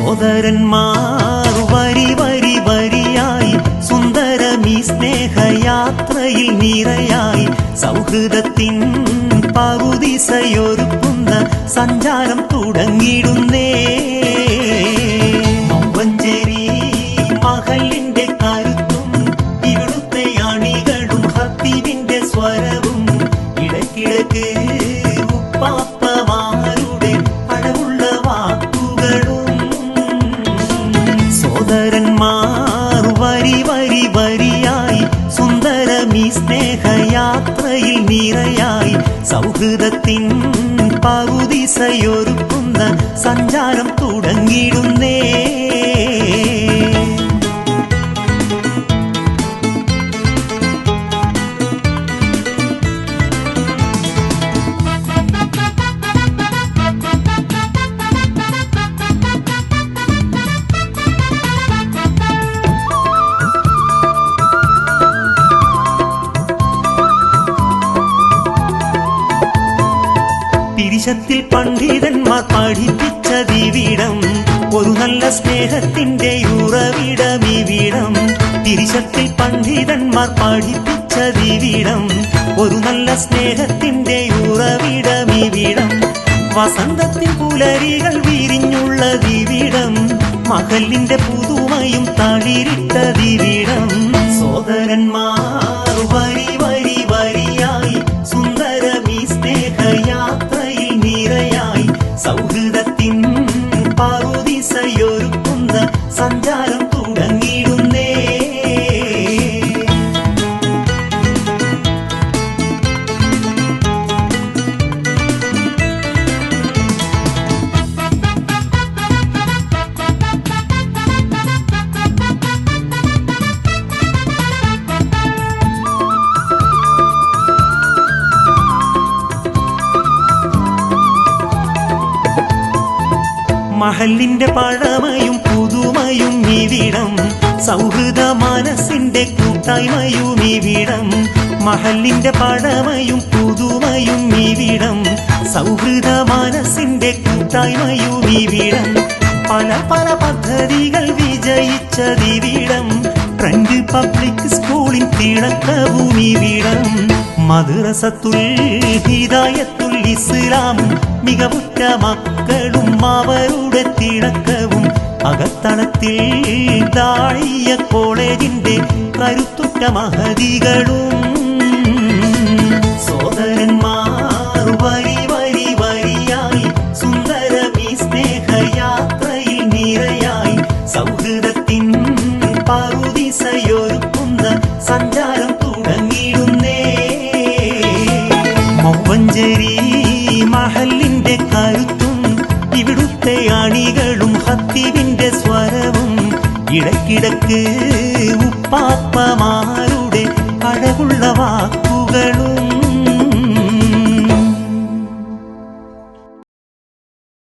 സോദരന്മാർ വരി വരി വരിയായി സുന്ദരമീ സ്നേഹയാത്രയിൽ നിറയായി സൗഹൃദത്തിൻ പറുദീസയൊരുക്കുന്ന സഞ്ചാരം തുടങ്ങിടുന്നേ. മൗവഞ്ചേരി മഹലിന്റെ കരുത്തും ഇവിടുത്തെ അണികളും ഹത്തീബിന്റെ സ്വരവും ഇടയ്ക്കിടയ്ക്ക് ഉപ്പാപ്പമാരുടെ അഴകുള്ള വാക്കുകളും. സോദരന്മാർ വരി വരി വരിയായി സുന്ദരമീ സ്നേഹയാത്രയിൽ നിറയായി സൗഹൃദത്തിൻ പറുദീസയൊരുക്കുന്ന സഞ്ചാരം തുടങ്ങിടുന്നേ. തിരിശത്തിൽ പണ്ഡിതന്മാർ പഠിപ്പിച്ചതിവിടം ഒരു നല്ല സ്നേഹത്തിന്റെ ഉറവിടമിവിടം. തിരിശത്തിൽ പണ്ഡിതന്മാർ പഠിപ്പിച്ചതിവിടം ഒരു നല്ല സ്നേഹത്തിന്റെ ഉറവിടമിവിടം. വസന്തത്തിൻ പുലരികൾ വിരിഞ്ഞുള്ളതിവിടം മഹലിന്റെ പുതുമയും തളിരിട്ടതിവിടം. സോദരന്മാർ വരി വരി വരിയായി സുന്ദരമീ സ്നേഹയാത്രയിൽ നിറയായി സൗഹൃദത്തിൻ പറുദീസയൊരുക്കുന്ന സഞ്ചാരം തുടങ്ങിടുന്നേ. മഹലിന്റെ പഴമയും പുതുമയും ഇവിടം സൗഹൃദ മനസ്സിന്റെ കൂട്ടായ്മയും ഇവിടം. മഹലിന്റെ പഴമയും പുതുമയും ഇവിടം സൗഹൃദ മനസ്സിന്റെ കൂട്ടായ്മയും ഇവിടം. പല പല പദ്ധതികൾ വിജയിച്ചതിവിടം ട്രെൻഡ് പബ്ലിക് സ്കൂളിൻ തിളക്കവും ഇവിടം. മദ്രസത്തുൽ ഹിദായത്തുൽ ഇസ്ലാമും മികവുറ്റ മക്കളും അവരുടെ തിളക്കവും അകത്തളത്തിൽ ദാഇയ കോളേജിന്റെ കരുത്തുറ്റ മഹതികളും. സോദരന്മാർ വരി വരി വരിയായി സുന്ദരമീ സ്നേഹയാത്രയിൽ നിറയായി സൗഹൃദത്തിൻ പറുദീസയൊരുക്കുന്ന സഞ്ചാരം തുടങ്ങിടുന്നേ. മൗവഞ്ചേരി മഹലിന്റെ കരുത്തും ഇവിടുത്തെ അണികളും ഹത്തീബിന്റെ സ്വരവും ഇടയ്ക്കിടയ്ക്ക് ഉപ്പാപ്പമാരുടെ അഴകുള്ള വാക്കുകളും.